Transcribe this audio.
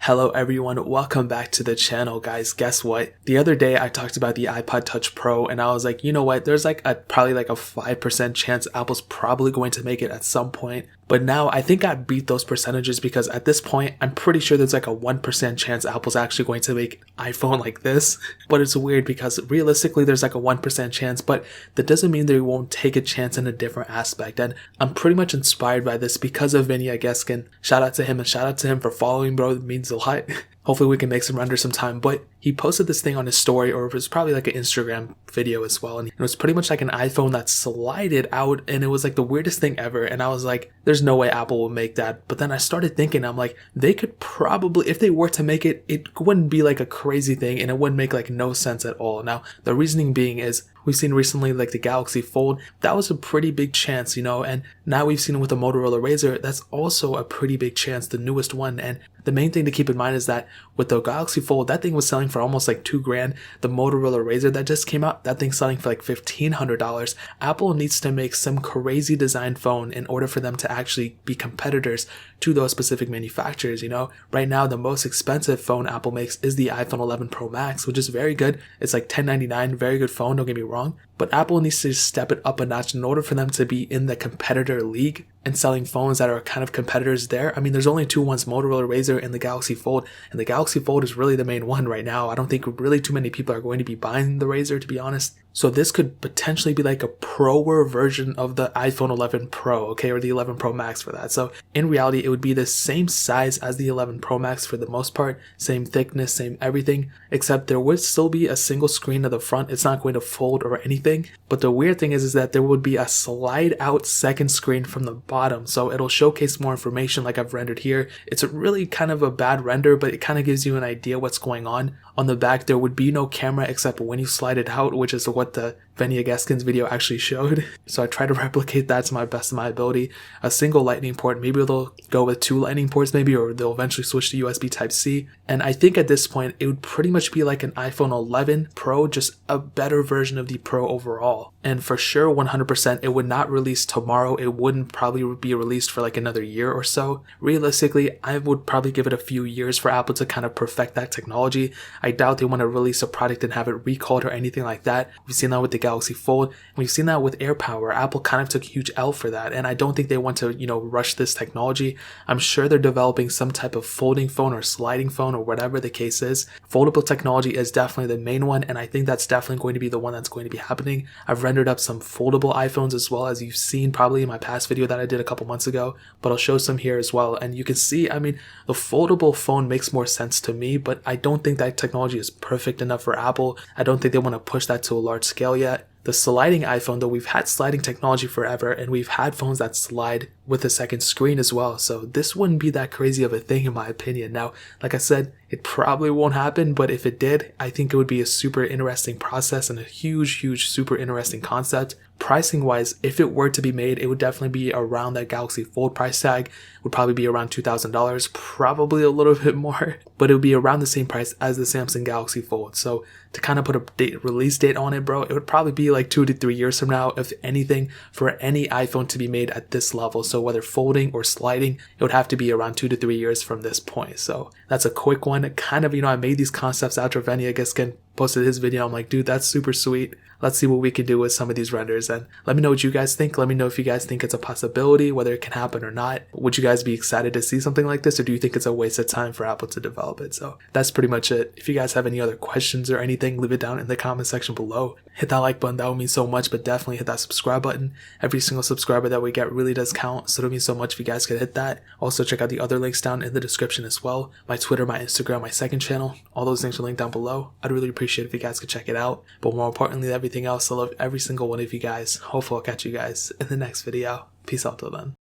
Hello everyone, welcome back to the channel guys. Guess what? The other day I talked about the iPod Touch Pro and I was like, you know what, there's probably a 5% chance Apple's probably going to make it at some point. But now I think I beat those percentages because at this point I'm pretty sure there's a 1% chance Apple's actually going to make iPhone like this. But it's weird because realistically there's a 1% chance, but that doesn't mean they won't take a chance in a different aspect. And I'm pretty much inspired by this because of Vinny Ageskin. Shout out to him and shout out to him for following, bro. It means a lot. Hopefully we can make some render sometime. But he posted this thing on his story, or it was probably an Instagram video as well. And it was pretty much an iPhone that slided out, and it was the weirdest thing ever. And I was like, there's no way Apple will make that. But then I started thinking, I'm like, they could probably, if they were to make it, it wouldn't be a crazy thing and it wouldn't make no sense at all. Now, the reasoning being is, we've seen recently the Galaxy Fold, that was a pretty big chance, and now we've seen it with the Motorola Razr, that's also a pretty big chance, the newest one. And the main thing to keep in mind is that with the Galaxy Fold, that thing was selling for almost $2,000. The Motorola Razr that just came out, that thing's selling for $1,500. Apple needs to make some crazy design phone in order for them to actually be competitors to those specific manufacturers. Right now the most expensive phone Apple makes is the iPhone 11 Pro Max, which is very good. It's $1099, very good phone, don't get me wrong. But Apple needs to step it up a notch in order for them to be in the competitor league and selling phones that are kind of competitors there. I mean, there's only two ones, Motorola Razr and the Galaxy Fold, and the Galaxy Fold is really the main one right now. I don't think really too many people are going to be buying the Razr, to be honest. So this could potentially be a proer version of the iPhone 11 Pro, okay, or the 11 Pro Max for that. So in reality, it would be the same size as the 11 Pro Max for the most part, same thickness, same everything, except there would still be a single screen at the front. It's not going to fold or anything. But the weird thing is that there would be a slide out second screen from the bottom. So it'll showcase more information like I've rendered here. It's a really kind of a bad render, but it kind of gives you an idea what's going on. On the back, there would be no camera except when you slide it out, which is what the Vinny Ageskin's video actually showed. So I try to replicate that to my best of my ability. A single lightning port, maybe they'll go with two lightning ports maybe, or they'll eventually switch to USB Type-C. And I think at this point, it would pretty much be like an iPhone 11 Pro, just a better version of the Pro overall. And for sure, 100%, it would not release tomorrow. It wouldn't probably be released for another year or so. Realistically, I would probably give it a few years for Apple to kind of perfect that technology. I doubt they want to release a product and have it recalled or anything like that. We've seen that with the Galaxy Fold. We've seen that with AirPower. Apple kind of took a huge L for that. And I don't think they want to, rush this technology. I'm sure they're developing some type of folding phone or sliding phone or whatever the case is. Foldable technology is definitely the main one. And I think that's definitely going to be the one that's going to be happening. I've rendered up some foldable iPhones as well, as you've seen probably in my past video that I did a couple months ago, but I'll show some here as well. And you can see, I mean, the foldable phone makes more sense to me, but I don't think that technology is perfect enough for Apple. I don't think they want to push that to a large scale yet. The sliding iPhone, though, we've had sliding technology forever, and we've had phones that slide with a second screen as well, so this wouldn't be that crazy of a thing in my opinion. Now, like I said, it probably won't happen, but if it did, I think it would be a super interesting process and a huge super interesting concept. Pricing wise, if it were to be made, it would definitely be around that Galaxy Fold price tag. It would probably be around $2,000, probably a little bit more, but it would be around the same price as the Samsung Galaxy Fold. So to kind of put a release date on it, bro, it would probably be 2 to 3 years from now, if anything, for any iPhone to be made at this level. So whether folding or sliding, it would have to be around 2 to 3 years from this point. So that's a quick one. Kind of, I made these concepts after Vinny Ageskin posted his video. I'm like, dude, that's super sweet. Let's see what we can do with some of these renders, and let me know what you guys think. Let me know if you guys think it's a possibility, whether it can happen or not. Would you guys be excited to see something like this, or do you think it's a waste of time for Apple to develop it? So that's pretty much it. If you guys have any other questions or anything, leave it down in the comment section below. Hit that like button, that would mean so much, but definitely hit that subscribe button. Every single subscriber that we get really does count, so it would mean so much if you guys could hit that. Also, check out the other links down in the description as well. My Twitter, my Instagram, my second channel, all those links are linked down below. I'd really appreciate it if you guys could check it out. But more importantly than everything else, I love every single one of you guys. Hopefully I'll catch you guys in the next video. Peace out till then.